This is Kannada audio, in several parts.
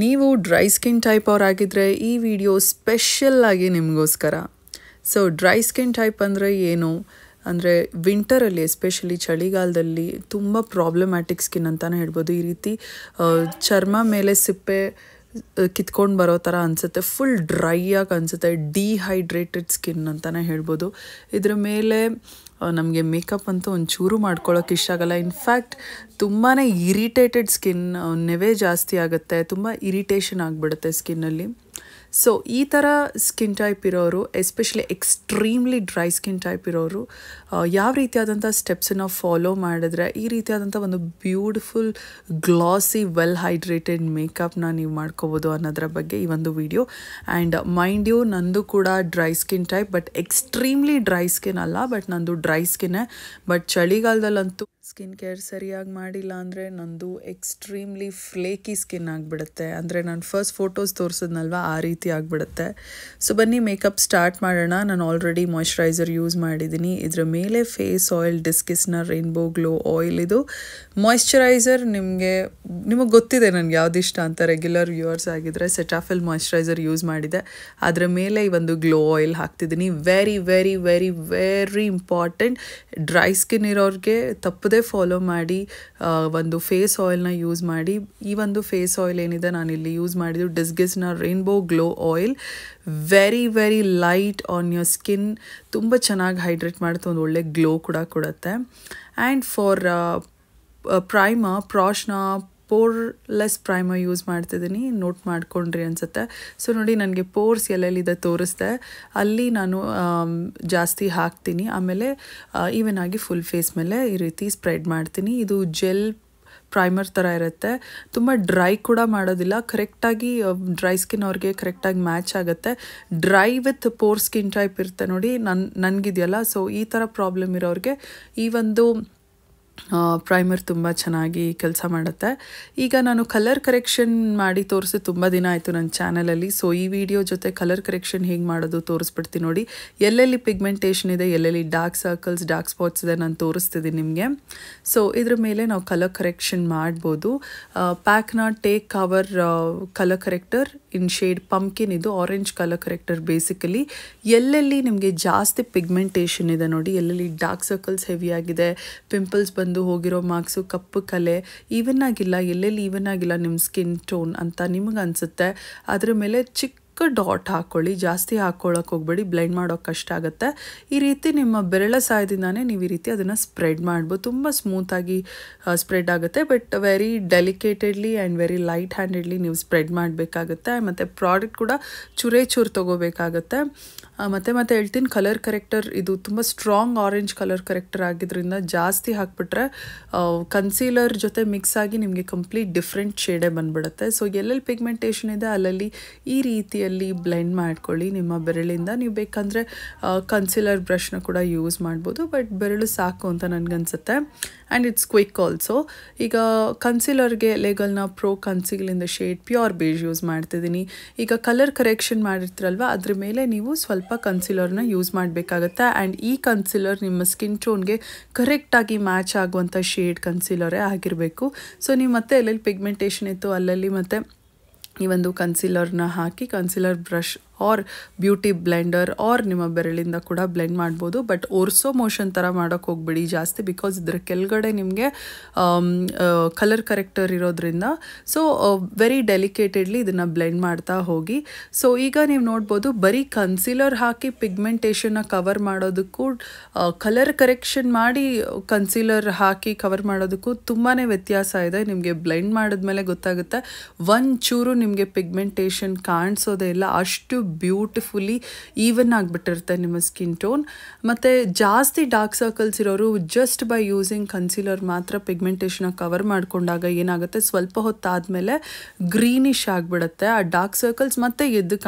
ನೀವು ಡ್ರೈ ಸ್ಕಿನ್ ಟೈಪ್ ಅವರಾಗಿದ್ದರೆ ಈ ವಿಡಿಯೋ ಸ್ಪೆಷಲ್ ಆಗಿ ನಿಮಗೋಸ್ಕರ. ಸೊ ಡ್ರೈ ಸ್ಕಿನ್ ಟೈಪ್ ಅಂದರೆ ಏನು ಅಂದರೆ ವಿಂಟರಲ್ಲಿ ಎಸ್ಪೆಷಲಿ ಚಳಿಗಾಲದಲ್ಲಿ ತುಂಬ ಪ್ರಾಬ್ಲಮ್ಯಾಟಿಕ್ ಸ್ಕಿನ್ ಅಂತಲೇ ಹೇಳ್ಬೋದು. ಈ ರೀತಿ ಚರ್ಮ ಮೇಲೆ ಸಿಪ್ಪೆ ಕಿತ್ಕೊಂಡು ಬರೋ ಥರ ಅನಿಸುತ್ತೆ, ಫುಲ್ ಡ್ರೈ ಆಗಿ ಅನಿಸುತ್ತೆ, ಡಿಹೈಡ್ರೇಟೆಡ್ ಸ್ಕಿನ್ ಅಂತಲೇ ಹೇಳ್ಬೋದು. ಇದರ ಮೇಲೆ ನಮಗೆ ಮೇಕಪ್ ಅಂತೂ ಒಂಚೂರು ಮಾಡ್ಕೊಳ್ಳೋಕೆ ಇಷ್ಟ ಆಗಲ್ಲ. ಇನ್ಫ್ಯಾಕ್ಟ್ ತುಂಬಾ ಇರಿಟೇಟೆಡ್ ಸ್ಕಿನ್, ನೆವೆ ಜಾಸ್ತಿ ಆಗುತ್ತೆ, ತುಂಬ ಇರಿಟೇಷನ್ ಆಗಿಬಿಡುತ್ತೆ ಸ್ಕಿನ್ನಲ್ಲಿ. ಸೊ ಈ ಥರ ಸ್ಕಿನ್ ಟೈಪ್ ಇರೋರು, especially extremely dry skin type ಇರೋರು ಯಾವ ರೀತಿಯಾದಂಥ ಸ್ಟೆಪ್ಸನ್ನು ಫಾಲೋ ಮಾಡಿದ್ರೆ ಈ ರೀತಿಯಾದಂಥ ಒಂದು ಬ್ಯೂಟಿಫುಲ್ ಗ್ಲಾಸಿ ವೆಲ್ ಹೈಡ್ರೇಟೆಡ್ ಮೇಕಪ್ನ ನೀವು ಮಾಡ್ಕೋಬೋದು ಅನ್ನೋದ್ರ ಬಗ್ಗೆ ಈ ಒಂದು ವಿಡಿಯೋ. ಆ್ಯಂಡ್ ಮೈಂಡ್ ಯು, ನಂದು ಕೂಡ dry skin type, but extremely dry skin ಅಲ್ಲ, ಬಟ್ ನಂದು ಡ್ರೈ ಸ್ಕಿನ್ನೇ. ಬಟ್ ಚಳಿಗಾಲದಲ್ಲಂತೂ ಸ್ಕಿನ್ ಕೇರ್ ಸರಿಯಾಗಿ ಮಾಡಿಲ್ಲ ಅಂದರೆ ನಂದು ಎಕ್ಸ್ಟ್ರೀಮ್ಲಿ ಫ್ಲೇಕಿ ಸ್ಕಿನ್ ಆಗಿಬಿಡುತ್ತೆ. ಅಂದರೆ ನಾನು ಫಸ್ಟ್ ಫೋಟೋಸ್ ತೋರಿಸಿದ್ನಲ್ವ ಆ ರೀತಿ ಆಗಿಬಿಡುತ್ತೆ. ಸೊ ಬನ್ನಿ ಮೇಕಪ್ ಸ್ಟಾರ್ಟ್ ಮಾಡೋಣ. ನಾನು ಆಲ್ರೆಡಿ ಮಾಯ್ಶ್ಚರೈಸರ್ ಯೂಸ್ ಮಾಡಿದ್ದೀನಿ. ಇದರ ಮೇಲೆ ಫೇಸ್ ಆಯಿಲ್, ಡಿಸ್ಕಿಸ್ನ ರೈನ್ಬೋ ಗ್ಲೋ ಆಯಿಲ್. ಇದು ಮಾಯ್ಶ್ಚರೈಸರ್ ನಿಮಗೆ ಗೊತ್ತಿದೆ ನನಗೆ ಯಾವ್ದು ಇಷ್ಟ ಅಂತ. ರೆಗ್ಯುಲರ್ ವ್ಯೂವರ್ಸ್ ಆಗಿದ್ದರೆ ಸೆಟಾಫಿಲ್ ಮಾಯ್ಶ್ಚರೈಸರ್ ಯೂಸ್ ಮಾಡಿದೆ, ಅದರ ಮೇಲೆ ಈ ಒಂದು ಗ್ಲೋ ಆಯಿಲ್ ಹಾಕ್ತಿದ್ದೀನಿ. Very very very very important. Dry skin ಇರೋರಿಗೆ ತಪ್ಪದೆ ಫಾಲೋ ಮಾಡಿ ಒಂದು ಫೇಸ್ ಆಯಿಲ್ನ ಯೂಸ್ ಮಾಡಿ. ಈ ಒಂದು ಫೇಸ್ ಆಯಿಲ್ ಏನಿದೆ ನಾನಿಲ್ಲಿ ಯೂಸ್ ಮಾಡಿದ್ದು ಡಿಸ್ಕಿಸ್ನ rainbow glow oil. Very very light on your skin, ತುಂಬ ಚೆನ್ನಾಗಿ ಹೈಡ್ರೇಟ್ ಮಾಡುತ್ತೆ, ಒಂದು ಒಳ್ಳೆ ಗ್ಲೋ ಕೂಡ ಕೊಡುತ್ತೆ. ಆ್ಯಂಡ್ ಫಾರ್ ಪ್ರೈಮರ್, ಪ್ರಾಶ್ನ ಪೋರ್ಲೆಸ್ ಪ್ರೈಮರ್ ಯೂಸ್ ಮಾಡ್ತಿದ್ದೀನಿ. ನೋಟ್ ಮಾಡ್ಕೊಂಡ್ರಿ ಅನಿಸುತ್ತೆ. ಸೊ ನೋಡಿ, ನನಗೆ ಪೋರ್ಸ್ ಎಲ್ಲೆಲ್ಲಿದೆ ತೋರಿಸ್ದೆ, ಅಲ್ಲಿ ನಾನು ಜಾಸ್ತಿ ಹಾಕ್ತೀನಿ. ಆಮೇಲೆ ಈವನ್ ಆಗಿ ಫುಲ್ ಫೇಸ್ ಮೇಲೆ ಈ ರೀತಿ ಸ್ಪ್ರೆಡ್ ಮಾಡ್ತೀನಿ. ಇದು ಜೆಲ್ ಪ್ರೈಮರ್ ಥರ ಇರುತ್ತೆ, ತುಂಬ ಡ್ರೈ ಕೂಡ ಮಾಡೋದಿಲ್ಲ. ಕರೆಕ್ಟಾಗಿ ಡ್ರೈ ಸ್ಕಿನ್ ಅವ್ರಿಗೆ ಕರೆಕ್ಟಾಗಿ ಮ್ಯಾಚ್ ಆಗುತ್ತೆ. Dry with pore skin type ಇರುತ್ತೆ ನೋಡಿ, ನನಗಿದೆಯಲ್ಲ. ಸೊ ಈ ಥರ ಪ್ರಾಬ್ಲಮ್ ಇರೋರಿಗೆ ಈ ಒಂದು ಪ್ರೈಮರ್ ತುಂಬ ಚೆನ್ನಾಗಿ ಕೆಲಸ ಮಾಡುತ್ತೆ. ಈಗ ನಾನು ಕಲರ್ ಕರೆಕ್ಷನ್ ಮಾಡಿ ತೋರಿಸಿ ತುಂಬ ದಿನ ಆಯಿತು ನನ್ನ ಚಾನಲಲ್ಲಿ. ಸೊ ಈ ವಿಡಿಯೋ ಜೊತೆ ಕಲರ್ ಕರೆಕ್ಷನ್ ಹೇಗೆ ಮಾಡೋದು ತೋರಿಸ್ಬಿಡ್ತೀನಿ ನೋಡಿ. ಎಲ್ಲೆಲ್ಲಿ ಪಿಗ್ಮೆಂಟೇಷನ್ ಇದೆ, ಎಲ್ಲೆಲ್ಲಿ ಡಾರ್ಕ್ ಸರ್ಕಲ್ಸ್, ಡಾರ್ಕ್ ಸ್ಪಾಟ್ಸ್ ಇದೆ, ನಾನು ತೋರಿಸ್ತಿದ್ದೀನಿ ನಿಮಗೆ. ಸೊ ಇದ್ರ ಮೇಲೆ ನಾವು ಕಲರ್ ಕರೆಕ್ಷನ್ ಮಾಡ್ಬೋದು. ಪ್ಯಾಕ್ನ ಟೇಕ್ ಕವರ್ ಕಲರ್ ಕರೆಕ್ಟರ್ ಇನ್ ಶೇಡ್ ಪಂಪ್ಕಿನ್. ಇದು ಆರೆಂಜ್ ಕಲರ್ ಕರೆಕ್ಟರ್. ಬೇಸಿಕಲಿ ಎಲ್ಲೆಲ್ಲಿ ನಿಮಗೆ ಜಾಸ್ತಿ ಪಿಗ್ಮೆಂಟೇಷನ್ ಇದೆ ನೋಡಿ, ಎಲ್ಲೆಲ್ಲಿ ಡಾರ್ಕ್ ಸರ್ಕಲ್ಸ್ ಹೆವಿ ಆಗಿದೆ, ಪಿಂಪಲ್ಸ್ ಬಂದು ಹೋಗಿರೋ ಮಾರ್ಕ್ಸು, ಕಪ್ಪು ಕಲೆ ಈವನ್ ಆಗಿಲ್ಲ, ಎಲ್ಲೆಲ್ಲಿ ಈವನ್ ಆಗಿಲ್ಲ ನಿಮ್ಮ ಸ್ಕಿನ್ ಟೋನ್ ಅಂತ ನಿಮಗೆ ಅನಿಸುತ್ತೆ, ಅದರ ಮೇಲೆ ಚಿಕ್ಕ ಡಾಟ್ ಹಾಕ್ಕೊಳ್ಳಿ. ಜಾಸ್ತಿ ಹಾಕ್ಕೊಳ್ಳೋಕೆ ಹೋಗ್ಬೇಡಿ, ಬ್ಲೆಂಡ್ ಮಾಡೋಕೆ ಕಷ್ಟ ಆಗುತ್ತೆ. ಈ ರೀತಿ ನಿಮ್ಮ ಬೆರಳ ಸಹಾಯದಿಂದಾನೇ ನೀವು ಈ ರೀತಿ ಅದನ್ನು ಸ್ಪ್ರೆಡ್ ಮಾಡ್ಬೋದು. ತುಂಬ ಸ್ಮೂತಾಗಿ ಸ್ಪ್ರೆಡ್ ಆಗುತ್ತೆ, but very delicately and very light handedly ನೀವು ಸ್ಪ್ರೆಡ್ ಮಾಡಬೇಕಾಗುತ್ತೆ. ಮತ್ತು ಪ್ರಾಡಕ್ಟ್ ಕೂಡ ಚೂರು ತೊಗೋಬೇಕಾಗತ್ತೆ. ಮತ್ತೆ ಹೇಳ್ತೀನಿ, ಕಲರ್ ಕರೆಕ್ಟರ್ ಇದು ತುಂಬ ಸ್ಟ್ರಾಂಗ್ ಆರೆಂಜ್ ಕಲರ್ ಕರೆಕ್ಟರ್ ಆಗಿದ್ದರಿಂದ ಜಾಸ್ತಿ ಹಾಕ್ಬಿಟ್ರೆ ಕನ್ಸೀಲರ್ ಜೊತೆ ಮಿಕ್ಸ್ ಆಗಿ ನಿಮಗೆ ಕಂಪ್ಲೀಟ್ ಡಿಫ್ರೆಂಟ್ ಶೇಡೇ ಬಂದ್ಬಿಡುತ್ತೆ. ಸೊ ಎಲ್ಲೆಲ್ಲಿ ಪಿಗ್ಮೆಂಟೇಷನ್ ಇದೆ ಅಲ್ಲಲ್ಲಿ ಈ ರೀತಿಯಲ್ಲಿ ಬ್ಲೆಂಡ್ ಮಾಡ್ಕೊಳ್ಳಿ ನಿಮ್ಮ ಬೆರಳಿಂದ. ನೀವು ಬೇಕಂದರೆ ಕನ್ಸೀಲರ್ ಬ್ರಷ್ನ ಕೂಡ ಯೂಸ್ ಮಾಡ್ಬೋದು, ಬಟ್ ಬೆರಳು ಸಾಕು ಅಂತ ನನಗನ್ಸುತ್ತೆ. And it's quick also. ಈಗ ಕನ್ಸೀಲರ್ಗೆ ಲೆಗಲ್ನ ಪ್ರೋ ಕನ್ಸೀಲಿಂದ ಶೇಡ್ ಪ್ಯೂರ್ ಬೇಜ್ ಯೂಸ್ ಮಾಡ್ತಿದ್ದೀನಿ. ಈಗ ಕಲರ್ ಕರೆಕ್ಷನ್ ಮಾಡಿರ್ತೀರಲ್ವ, ಅದ್ರ ಮೇಲೆ ನೀವು ಸ್ವಲ್ಪ ಕನ್ಸೀಲರ್ನ ಯೂಸ್ ಮಾಡಬೇಕಾಗತ್ತೆ. ಆ್ಯಂಡ್ ಈ ಕನ್ಸೀಲರ್ ನಿಮ್ಮ ಸ್ಕಿನ್ ಟೋನ್ಗೆ ಕರೆಕ್ಟಾಗಿ ಮ್ಯಾಚ್ ಆಗುವಂಥ ಶೇಡ್ ಕನ್ಸೀಲರೇ ಆಗಿರಬೇಕು. ಸೊ ನೀವು ಮತ್ತೆ ಎಲ್ಲೆಲ್ಲಿ ಪಿಗ್ಮೆಂಟೇಷನ್ ಇತ್ತು ಅಲ್ಲಲ್ಲಿ ಮತ್ತೆ ಈ ಒಂದು ಕನ್ಸೀಲರ್ನ ಹಾಕಿ concealer brush or beauty blender or ನಿಮ್ಮ ಬೆರಳಿಂದ ಕೂಡ ಬ್ಲೆಂಡ್ ಮಾಡ್ಬೋದು. ಬಟ್ ಒರ್ಸೋ ಮೋಷನ್ ಥರ ಮಾಡೋಕ್ಕೆ ಹೋಗ್ಬೇಡಿ ಜಾಸ್ತಿ, ಬಿಕಾಸ್ ಇದರ ಕೆಳಗಡೆ ನಿಮಗೆ ಕಲರ್ ಕರೆಕ್ಟರ್ ಇರೋದ್ರಿಂದ. ಸೊ ವೆರಿ ಡೆಲಿಕೇಟೆಡ್ಲಿ ಇದನ್ನು ಬ್ಲೆಂಡ್ ಮಾಡ್ತಾ ಹೋಗಿ. ಸೊ ಈಗ ನೀವು ನೋಡ್ಬೋದು, ಬರೀ ಕನ್ಸೀಲರ್ ಹಾಕಿ ಪಿಗ್ಮೆಂಟೇಷನ್ನ ಕವರ್ ಮಾಡೋದಕ್ಕೂ ಕಲರ್ ಕರೆಕ್ಷನ್ ಮಾಡಿ ಕನ್ಸೀಲರ್ ಹಾಕಿ ಕವರ್ ಮಾಡೋದಕ್ಕೂ ತುಂಬಾ ವ್ಯತ್ಯಾಸ ಇದೆ. ನಿಮಗೆ ಬ್ಲೆಂಡ್ ಮಾಡಿದ್ಮೇಲೆ ಗೊತ್ತಾಗುತ್ತೆ, ಒಂಚೂರು ನಿಮಗೆ ಪಿಗ್ಮೆಂಟೇಷನ್ ಕಾಣಿಸೋದೇ ಇಲ್ಲ, ಅಷ್ಟು ಬ್ಯೂಟಿಫುಲಿ ಈವನ್ ಆಗಿಬಿಟ್ಟಿರುತ್ತೆ ನಿಮ್ಮ ಸ್ಕಿನ್ ಟೋನ್. ಮತ್ತು ಜಾಸ್ತಿ ಡಾರ್ಕ್ ಸರ್ಕಲ್ಸ್ ಇರೋರು ಜಸ್ಟ್ ಬೈ ಯೂಸಿಂಗ್ ಕನ್ಸೀಲರ್ ಮಾತ್ರ ಪಿಗ್ಮೆಂಟೇಷನ್ನ ಕವರ್ ಮಾಡಿಕೊಂಡಾಗ ಏನಾಗುತ್ತೆ, ಸ್ವಲ್ಪ ಹೊತ್ತಾದಮೇಲೆ ಗ್ರೀನಿಶ್ ಆಗಿಬಿಡುತ್ತೆ. ಆ ಡಾರ್ಕ್ ಸರ್ಕಲ್ಸ್ ಮತ್ತೆ ಎದ್ದು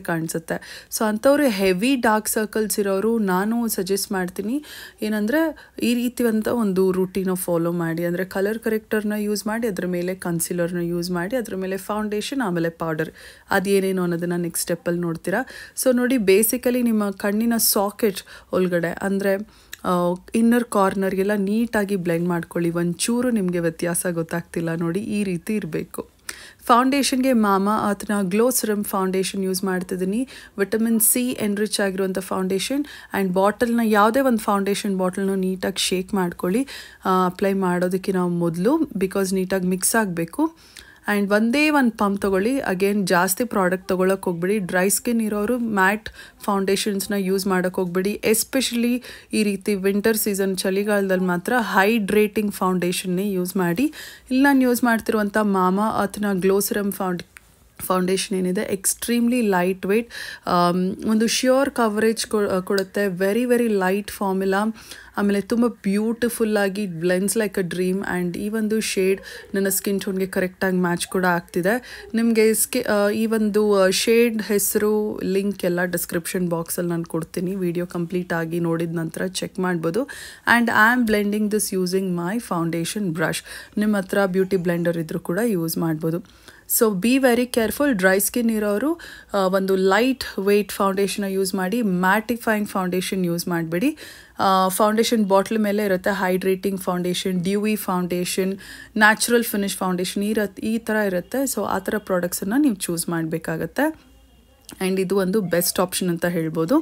ಕಾಣಿಸುತ್ತೆ. ಸೊ ಅಂಥವ್ರು ಹೆವಿ ಡಾರ್ಕ್ ಸರ್ಕಲ್ಸ್ ಇರೋರು ನಾನು ಸಜೆಸ್ಟ್ ಮಾಡ್ತೀನಿ ಏನಂದರೆ, ಈ ರೀತಿವಂಥ ಒಂದು ರೂಟೀನ ಫಾಲೋ ಮಾಡಿ. ಅಂದರೆ ಕಲರ್ ಕರೆಕ್ಟರ್ನ ಯೂಸ್ ಮಾಡಿ, ಅದರ ಮೇಲೆ ಕನ್ಸೀಲರ್ನ ಯೂಸ್ ಮಾಡಿ, ಅದರ ಮೇಲೆ ಫೌಂಡೇಶನ್, ಆಮೇಲೆ ಪೌಡರ್, ಅದೇನೇನು ಅನ್ನೋದನ್ನು ನೆಕ್ಸ್ಟ್ ಸ್ಟೆಪ್ಪಲ್ಲಿ ನೋಡ್ತೀರಾ. ಸೊ ನೋಡಿ, ಬೇಸಿಕಲಿ ನಿಮ್ಮ ಕಣ್ಣಿನ ಸಾಕೆಟ್ ಒಳಗಡೆ ಅಂದರೆ ಇನ್ನರ್ ಕಾರ್ನರ್ಗೆಲ್ಲ ನೀಟಾಗಿ ಬ್ಲೆಂಡ್ ಮಾಡ್ಕೊಳ್ಳಿ. ಒಂಚೂರು ನಿಮಗೆ ವ್ಯತ್ಯಾಸ ಗೊತ್ತಾಗ್ತಿಲ್ಲ ನೋಡಿ, ಈ ರೀತಿ ಇರಬೇಕು. ಫೌಂಡೇಶನ್ಗೆ ಮಾಮಾ ಅರ್ಥನ ಗ್ಲೋ ಸಿರಮ್ ಫೌಂಡೇಶನ್ ಯೂಸ್ ಮಾಡ್ತಿದ್ದೀನಿ. ವಿಟಮಿನ್ ಸಿ ಎನ್ರಿಚ್ ಆಗಿರುವಂಥ ಫೌಂಡೇಶನ್. ಆ್ಯಂಡ್ ಬಾಟಲ್ನ ಯಾವುದೇ ಒಂದು ಫೌಂಡೇಶನ್ ಬಾಟಲ್ನ ನೀಟಾಗಿ ಶೇಕ್ ಮಾಡ್ಕೊಳ್ಳಿ ಅಪ್ಲೈ ಮಾಡೋದಕ್ಕಿಂತ ಮೊದಲು, ಬಿಕಾಸ್ ನೀಟಾಗಿ ಮಿಕ್ಸ್ ಆಗಬೇಕು. ಆ್ಯಂಡ್ ಒಂದೇ ಒಂದು ಪಂಪ್ ತೊಗೊಳ್ಳಿ. ಅಗೇನ್ ಜಾಸ್ತಿ ಪ್ರಾಡಕ್ಟ್ ತೊಗೊಳಕ್ಕೆ ಹೋಗ್ಬೇಡಿ. ಡ್ರೈ ಸ್ಕಿನ್ ಇರೋರು ಮ್ಯಾಟ್ ಫೌಂಡೇಶನ್ಸ್ನ ಯೂಸ್ ಮಾಡೋಕ್ಕೆ ಹೋಗ್ಬೇಡಿ. ಎಸ್ಪೆಷಲಿ ಈ ರೀತಿ ವಿಂಟರ್ ಸೀಸನ್ ಚಳಿಗಾಲದಲ್ಲಿ ಮಾತ್ರ ಹೈಡ್ರೇಟಿಂಗ್ ಫೌಂಡೇಶನ್ನೇ ಯೂಸ್ ಮಾಡಿ. ಇಲ್ಲಿ ನಾನು ಯೂಸ್ ಮಾಡ್ತಿರುವಂಥ ಮಾಮಾ ಅರ್ಥನ ಗ್ಲೋ ಸಿರಮ್ ಫೌಂಡೇಶನ್ ಏನಿದೆ ಎಕ್ಸ್ಟ್ರೀಮ್ಲಿ ಲೈಟ್ ವೆಯ್ಟ್, ಒಂದು ಶ್ಯೂರ್ ಕವರೇಜ್ ಕೊಡುತ್ತೆ. Very very light formula. ಆಮೇಲೆ ತುಂಬ ಬ್ಯೂಟಿಫುಲ್ಲಾಗಿ blends like a dream. And ಈ ಒಂದು ಶೇಡ್ ನನ್ನ ಸ್ಕಿನ್ ಟೋನ್ಗೆ ಕರೆಕ್ಟಾಗಿ ಮ್ಯಾಚ್ ಕೂಡ ಆಗ್ತಿದೆ. ನಿಮಗೆ ಈ ಒಂದು ಶೇಡ್ ಹೆಸರು ಲಿಂಕ್ ಎಲ್ಲ ಡಿಸ್ಕ್ರಿಪ್ಷನ್ ಬಾಕ್ಸಲ್ಲಿ ನಾನು ಕೊಡ್ತೀನಿ. ವಿಡಿಯೋ ಕಂಪ್ಲೀಟ್ ಆಗಿ ನೋಡಿದ ನಂತರ ಚೆಕ್ ಮಾಡ್ಬೋದು. And I am blending this using my foundation brush. ನಿಮ್ಮ ಹತ್ರ ಬ್ಯೂಟಿ ಬ್ಲೆಂಡರ್ ಇದ್ದರೂ ಕೂಡ ಯೂಸ್ ಮಾಡ್ಬೋದು. So be very careful. Dry skin ಇರೋರು ಒಂದು ಲೈಟ್ ವೆಯ್ಟ್ ಫೌಂಡೇಶನ್ನ ಯೂಸ್ ಮಾಡಿ. ಮ್ಯಾಟಿಫೈಯಿಂಗ್ ಫೌಂಡೇಶನ್ ಯೂಸ್ ಮಾಡಬೇಡಿ. ಫೌಂಡೇಶನ್ ಬಾಟ್ಲ್ ಮೇಲೆ ಇರುತ್ತೆ hydrating foundation, ಡ್ಯೂವಿ foundation, natural finish foundation ಈ ಥರ ಇರುತ್ತೆ. ಸೊ ಆ ಥರ ಪ್ರಾಡಕ್ಟ್ಸನ್ನು ನೀವು ಚೂಸ್ ಮಾಡಬೇಕಾಗತ್ತೆ. ಆ್ಯಂಡ್ ಇದು ಒಂದು ಬೆಸ್ಟ್ ಆಪ್ಷನ್ ಅಂತ ಹೇಳ್ಬೋದು.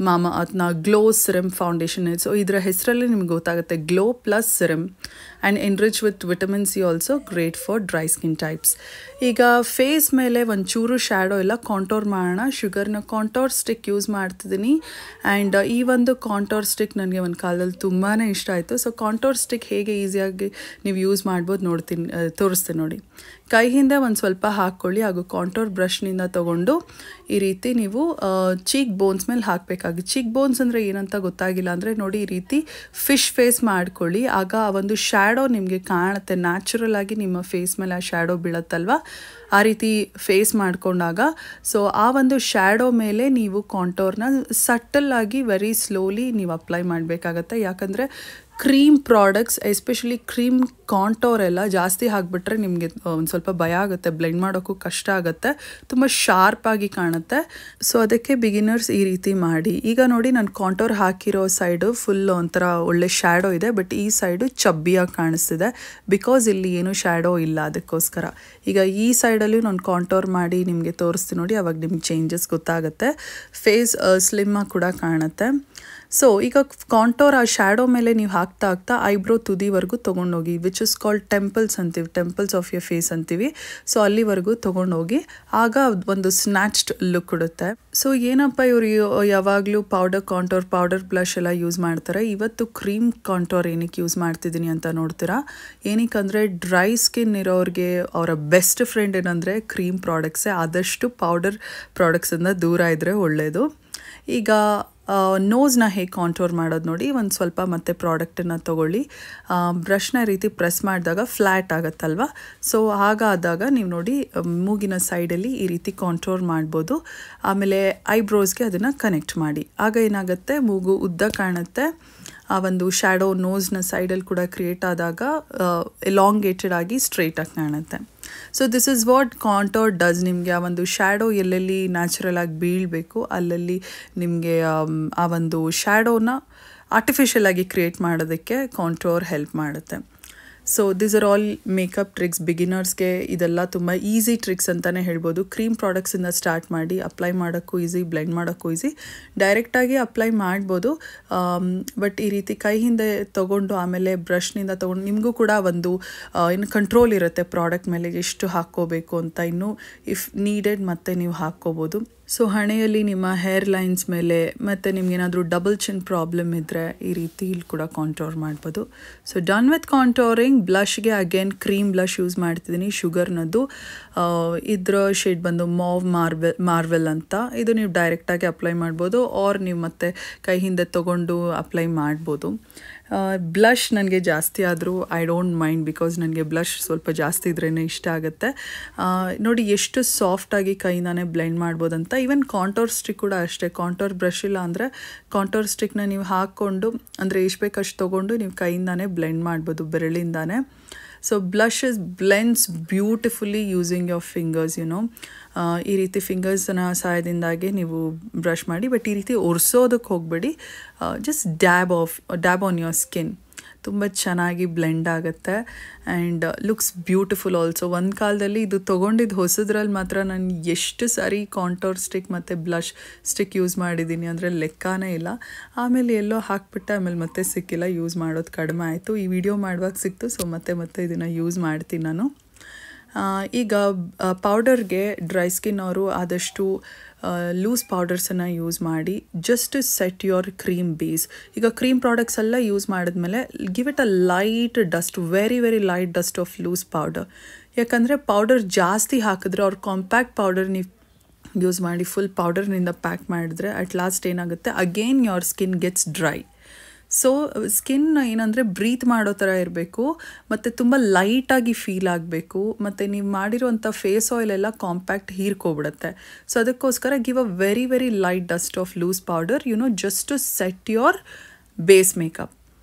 ಮಾಮಾ ಅರ್ಥನ ಗ್ಲೋ ಸಿರಮ್ ಫೌಂಡೇಶನ್. ಸೊ ಇದರ ಹೆಸರಲ್ಲಿ ನಿಮ್ಗೆ ಗೊತ್ತಾಗುತ್ತೆ, glow plus serum and enrich with vitamin C also, great for dry skin types. ಈಗ ಫೇಸ್ ಮೇಲೆ ಒಂಚೂರು ಶ್ಯಾಡೋ ಎಲ್ಲ ಕಾಂಟೋರ್ ಮಾಡೋಣ. ಶುಗರ್ನ ಕಾಂಟೋರ್ ಸ್ಟಿಕ್ ಯೂಸ್ ಮಾಡ್ತಿದ್ದೀನಿ. ಆ್ಯಂಡ್ ಈ ಒಂದು ಕಾಂಟೋರ್ ಸ್ಟಿಕ್ ನನಗೆ ಒಂದು ಕಾಲದಲ್ಲಿ ತುಂಬಾ ಇಷ್ಟ ಆಯಿತು. ಸೊ ಕಾಂಟೋರ್ ಸ್ಟಿಕ್ ಹೇಗೆ ಈಸಿಯಾಗಿ ನೀವು ಯೂಸ್ ಮಾಡ್ಬೋದು ತೋರಿಸ್ತೀನಿ ನೋಡಿ. ಕೈ ಹಿಂದೆ ಒಂದು ಸ್ವಲ್ಪ ಹಾಕ್ಕೊಳ್ಳಿ. ಹಾಗೂ ಕಾಂಟೋರ್ ಬ್ರಷ್ನಿಂದ ತೊಗೊಂಡು ಈ ರೀತಿ ನೀವು ಚೀಕ್ ಬೋನ್ಸ್ ಮೇಲೆ ಹಾಕಬೇಕಾಗಿ. ಚೀಕ್ ಬೋನ್ಸ್ ಅಂದರೆ ಏನಂತ ಗೊತ್ತಾಗಿಲ್ಲ ಅಂದರೆ ನೋಡಿ, ಈ ರೀತಿ ಫಿಶ್ ಫೇಸ್ ಮಾಡ್ಕೊಳ್ಳಿ. ಆಗ ಆ ಒಂದು ಶ್ಯಾಡೋ ನಿಮಗೆ ಕಾಣುತ್ತೆ. ನ್ಯಾಚುರಲ್ ಆಗಿ ನಿಮ್ಮ ಫೇಸ್ ಮೇಲೆ ಆ ಶ್ಯಾಡೋ ಬೀಳುತ್ತಲ್ವ, ಆ ರೀತಿ ಫೇಸ್ ಮಾಡ್ಕೊಂಡಾಗ ಸೊ ಆ ಒಂದು ಶ್ಯಾಡೋ ಮೇಲೆ ನೀವು ಕಾಂಟೋರ್ನ ಸಟಲ್ ಆಗಿ ವೆರಿ ಸ್ಲೋಲಿ ನೀವು ಅಪ್ಲೈ ಮಾಡಬೇಕಾಗತ್ತೆ. ಯಾಕಂದರೆ cream products, especially cream contour ಎಲ್ಲ ಜಾಸ್ತಿ ಹಾಕಿಬಿಟ್ರೆ ನಿಮಗೆ ಒಂದು ಸ್ವಲ್ಪ ಭಯ ಆಗುತ್ತೆ, ಬ್ಲೆಂಡ್ ಮಾಡೋಕ್ಕೂ ಕಷ್ಟ ಆಗುತ್ತೆ, ತುಂಬ ಶಾರ್ಪಾಗಿ ಕಾಣುತ್ತೆ. ಸೊ ಅದಕ್ಕೆ ಬಿಗಿನರ್ಸ್ ಈ ರೀತಿ ಮಾಡಿ. ಈಗ ನೋಡಿ, ನಾನು ಕಾಂಟೋರ್ ಹಾಕಿರೋ ಸೈಡು ಫುಲ್ ಒಂಥರ ಒಳ್ಳೆ ಶ್ಯಾಡೋ ಇದೆ, ಬಟ್ ಈ ಸೈಡು ಚಬ್ಬಿಯಾಗಿ ಕಾಣಿಸ್ತಿದೆ ಬಿಕಾಸ್ ಇಲ್ಲಿ ಏನು ಶ್ಯಾಡೋ ಇಲ್ಲ, ಅದಕ್ಕೋಸ್ಕರ. ಈಗ ಈ ಸೈಡಲ್ಲೂ ನಾನು ಕಾಂಟೋರ್ ಮಾಡಿ ನಿಮಗೆ ತೋರಿಸ್ತೀನಿ ನೋಡಿ, ಅವಾಗ ನಿಮ್ಗೆ ಚೇಂಜಸ್ ಗೊತ್ತಾಗುತ್ತೆ. ಫೇಸ್ ಸ್ಲಿಮ್ಮಾಗಿ ಕೂಡ ಕಾಣುತ್ತೆ. ಸೊ ಈಗ ಕಾಂಟೋರ್ ಆ ಶ್ಯಾಡೋ ಮೇಲೆ ನೀವು ಹಾಕ್ತಾ ಐಬ್ರೋ ತುದಿವರೆಗೂ ತೊಗೊಂಡೋಗಿ, ವಿಚ್ ಇಸ್ ಕಾಲ್ಡ್ ಟೆಂಪಲ್ಸ್ ಅಂತೀವಿ, ಟೆಂಪಲ್ಸ್ ಆಫ್ ಯರ್ ಫೇಸ್ ಅಂತೀವಿ. ಸೊ ಅಲ್ಲಿವರೆಗೂ ತೊಗೊಂಡೋಗಿ ಆಗ ಒಂದು ಸ್ನ್ಯಾಚ್ಡ್ ಲುಕ್ ಕೊಡುತ್ತೆ. ಸೊ ಏನಪ್ಪ ಇವರು ಯಾವಾಗಲೂ ಪೌಡರ್ ಬ್ಲಷ್ ಎಲ್ಲ ಯೂಸ್ ಮಾಡ್ತಾರೆ, ಇವತ್ತು ಕ್ರೀಮ್ ಕಾಂಟೋರ್ ಏನಕ್ಕೆ ಯೂಸ್ ಮಾಡ್ತಿದ್ದೀನಿ ಅಂತ ನೋಡ್ತೀರಾ. ಏನಕ್ಕಂದರೆ ಡ್ರೈ ಸ್ಕಿನ್ ಇರೋರಿಗೆ ಅವರ ಬೆಸ್ಟ್ ಫ್ರೆಂಡ್ ಏನಂದರೆ ಕ್ರೀಮ್ ಪ್ರಾಡಕ್ಟ್ಸೇ. ಆದಷ್ಟು ಪೌಡರ್ ಪ್ರಾಡಕ್ಟ್ಸಿಂದ ದೂರ ಇದ್ದರೆ ಒಳ್ಳೆಯದು. ಈಗ ನೋಸ್ನ ಹೇಗೆ ಕಾಂಟೋರ್ ಮಾಡೋದು ನೋಡಿ. ಒಂದು ಸ್ವಲ್ಪ ಮತ್ತೆ ಪ್ರಾಡಕ್ಟನ್ನು ತೊಗೊಳ್ಳಿ. ಬ್ರಷ್ನ ರೀತಿ ಪ್ರೆಸ್ ಮಾಡಿದಾಗ ಫ್ಲ್ಯಾಟ್ ಆಗುತ್ತಲ್ವ, ಸೊ ಹಾಗಾದಾಗ ನೀವು ನೋಡಿ ಮೂಗಿನ ಸೈಡಲ್ಲಿ ಈ ರೀತಿ ಕಾಂಟೋರ್ ಮಾಡ್ಬೋದು. ಆಮೇಲೆ ಐಬ್ರೋಸ್ಗೆ ಅದನ್ನು ಕನೆಕ್ಟ್ ಮಾಡಿ. ಆಗ ಏನಾಗುತ್ತೆ, ಮೂಗು ಉದ್ದ ಕಾಣುತ್ತೆ. ಆ ಒಂದು ಶ್ಯಾಡೋ ನೋಸ್ನ ಸೈಡಲ್ಲಿ ಕೂಡ ಕ್ರಿಯೇಟ್ ಆದಾಗ ಎಲಾಂಗೇಟೆಡ್ ಆಗಿ ಸ್ಟ್ರೈಟಾಗಿ ಕಾಣುತ್ತೆ. So this is what contour does. ನಿಮಗೆ ಆ ಒಂದು ಶ್ಯಾಡೋ ಎಲ್ಲೆಲ್ಲಿ ನ್ಯಾಚುರಲ್ ಆಗಿ ಬೀಳಬೇಕು ಅಲ್ಲಲ್ಲಿ ನಿಮಗೆ ಆ ಒಂದು ಶ್ಯಾಡೋನ ಆರ್ಟಿಫಿಷಿಯಲ್ ಆಗಿ ಕ್ರಿಯೇಟ್ ಮಾಡೋದಕ್ಕೆ ಕಾಂಟೋರ್ ಹೆಲ್ಪ್ ಮಾಡುತ್ತೆ. So this are all makeup tricks. ಬಿಗಿನರ್ಸ್ಗೆ ಇದೆಲ್ಲ ತುಂಬ ಈಸಿ ಟ್ರಿಕ್ಸ್ ಅಂತಲೇ ಹೇಳ್ಬೋದು. ಕ್ರೀಮ್ ಪ್ರಾಡಕ್ಟ್ಸಿಂದ ಸ್ಟಾರ್ಟ್ ಮಾಡಿ ಅಪ್ಲೈ ಮಾಡೋಕ್ಕೂ ಈಸಿ, ಬ್ಲೆಂಡ್ ಮಾಡೋಕ್ಕೂ ಈಸಿ. ಡೈರೆಕ್ಟಾಗಿ ಅಪ್ಲೈ ಮಾಡ್ಬೋದು, ಬಟ್ ಈ ರೀತಿ ಕೈ ಹಿಂದೆ ತೊಗೊಂಡು ಆಮೇಲೆ ಬ್ರಷ್ನಿಂದ ತೊಗೊಂಡು ನಿಮಗೂ ಕೂಡ ಒಂದು ಇನ್ನು ಕಂಟ್ರೋಲ್ ಇರುತ್ತೆ ಪ್ರಾಡಕ್ಟ್ ಮೇಲೆ ಎಷ್ಟು ಹಾಕ್ಕೋಬೇಕು ಅಂತ. ಇನ್ನೂ ಇಫ್ ನೀಡೆಡ್ ಮತ್ತೆ ನೀವು ಹಾಕ್ಕೋಬೋದು. ಸೊ ಹಣೆಯಲ್ಲಿ ನಿಮ್ಮ ಹೇರ್ ಲೈನ್ಸ್ ಮೇಲೆ ಮತ್ತು ನಿಮ್ಗೇನಾದರೂ ಡಬಲ್ ಚಿನ್ ಪ್ರಾಬ್ಲಮ್ ಇದ್ದರೆ ಈ ರೀತಿ ಇಲ್ಲಿ ಕೂಡ ಕಾಂಟೋರ್ ಮಾಡ್ಬೋದು. So done with contouring. ಬ್ಲಷ್ಗೆ ಅಗೇನ್ ಕ್ರೀಮ್ ಬ್ಲಷ್ ಯೂಸ್ ಮಾಡ್ತಿದ್ದೀನಿ, ಶುಗರ್ನದ್ದು. ಇದರ ಶೇಡ್ ಬಂದು ಮಾವ್ ಮಾರ್ವೆಲ್ ಅಂತ. ಇದು ನೀವು ಡೈರೆಕ್ಟಾಗಿ ಅಪ್ಲೈ ಮಾಡ್ಬೋದು, ಆರ್ ನೀವು ಮತ್ತೆ ಕೈ ಹಿಂದೆ ತೊಗೊಂಡು ಅಪ್ಲೈ ಮಾಡ್ಬೋದು. ಬ್ಲಷ್ ನನಗೆ ಜಾಸ್ತಿ ಆದರೂ ಐ ಡೋಂಟ್ ಮೈಂಡ್, ಬಿಕಾಸ್ ನನಗೆ ಬ್ಲಷ್ ಸ್ವಲ್ಪ ಜಾಸ್ತಿ ಇದ್ರೇ ಇಷ್ಟ ಆಗುತ್ತೆ. ನೋಡಿ ಎಷ್ಟು ಸಾಫ್ಟಾಗಿ ಕೈಯಿಂದಾನೇ ಬ್ಲೆಂಡ್ ಮಾಡ್ಬೋದಂತ. ಈವನ್ ಕಾಂಟೋರ್ ಸ್ಟಿಕ್ ಕೂಡ ಅಷ್ಟೇ. ಕಾಂಟೋರ್ ಬ್ರಷ್ ಇಲ್ಲ ಅಂದರೆ ಕಾಂಟೋರ್ ಸ್ಟಿಕ್ನ ನೀವು ಹಾಕ್ಕೊಂಡು, ಅಂದರೆ ಎಷ್ಟು ಬೇಕಷ್ಟು ತೊಗೊಂಡು ನೀವು ಕೈಯಿಂದಾನೇ ಬ್ಲೆಂಡ್ ಮಾಡ್ಬೋದು, ಬೆರಳಿಂದಾನೇ. So blush blends beautifully using your fingers, ಈ ರೀತಿ ಫಿಂಗರ್ಸ್ನ ಸಹಾಯದಿಂದಾಗಿ ನೀವು ಬ್ರಷ್ ಮಾಡಿ. ಬಟ್ ಈ ರೀತಿ ಒರೆಸೋದಕ್ಕೆ ಹೋಗಬೇಡಿ, just dab on your skin. ತುಂಬ ಚೆನ್ನಾಗಿ ಬ್ಲೆಂಡ್ ಆಗುತ್ತೆ ಆ್ಯಂಡ್ ಲುಕ್ಸ್ ಬ್ಯೂಟಿಫುಲ್ ಆಲ್ಸೋ. ಒಂದು ಕಾಲದಲ್ಲಿ ಇದು ತೊಗೊಂಡಿದ್ದು ಹೊಸದ್ರಲ್ಲಿ ಮಾತ್ರ ನಾನು ಎಷ್ಟು ಸಾರಿ ಕಾಂಟೋರ್ ಸ್ಟಿಕ್ ಮತ್ತು ಬ್ಲಷ್ ಸ್ಟಿಕ್ ಯೂಸ್ ಮಾಡಿದ್ದೀನಿ ಅಂದರೆ ಲೆಕ್ಕನೇ ಇಲ್ಲ. ಆಮೇಲೆ ಎಲ್ಲೋ ಹಾಕ್ಬಿಟ್ಟೆ, ಆಮೇಲೆ ಮತ್ತೆ ಸಿಕ್ಕಿಲ್ಲ, ಯೂಸ್ ಮಾಡೋದು ಕಡಿಮೆ ಆಯಿತು. ಈ ವಿಡಿಯೋ ಮಾಡುವಾಗ ಸಿಕ್ತು, ಸೊ ಮತ್ತೆ ಇದನ್ನು ಯೂಸ್ ಮಾಡ್ತೀನಿ ನಾನು. ಈಗ ಪೌಡರ್ಗೆ ಡ್ರೈ ಸ್ಕಿನ್ ಅವರು ಆದಷ್ಟು ಲೂಸ್ ಪೌಡರ್ಸನ್ನು ಯೂಸ್ ಮಾಡಿ just set your cream base. ಈಗ ಕ್ರೀಮ್ ಪ್ರಾಡಕ್ಟ್ಸ್ ಎಲ್ಲ ಯೂಸ್ ಮಾಡಿದ್ಮೇಲೆ give it a light dust, very light dust of loose powder. ಯಾಕಂದರೆ ಪೌಡರ್ ಜಾಸ್ತಿ ಹಾಕಿದ್ರೆ ಅವ್ರು ಕಾಂಪ್ಯಾಕ್ಟ್ ಪೌಡರ್ ನೀವು ಯೂಸ್ ಮಾಡಿ ಫುಲ್ ಪೌಡರ್ನಿಂದ ಪ್ಯಾಕ್ ಮಾಡಿದ್ರೆ ಅಟ್ ಲಾಸ್ಟ್ ಏನಾಗುತ್ತೆ, again your skin gets dry. So skin ಏನಂದರೆ ಬ್ರೀತ್ ಮಾಡೋ ಥರ ಇರಬೇಕು ಮತ್ತು ತುಂಬ ಲೈಟಾಗಿ ಫೀಲ್ ಆಗಬೇಕು, ಮತ್ತು ನೀವು ಮಾಡಿರೋಂಥ ಫೇಸ್ ಆಯಿಲ್ ಎಲ್ಲ ಕಾಂಪ್ಯಾಕ್ಟ್ ಹೀರ್ಕೊಬಿಡುತ್ತೆ. ಸೊ ಅದಕ್ಕೋಸ್ಕರ give a very light dust of loose powder just to set your base makeup.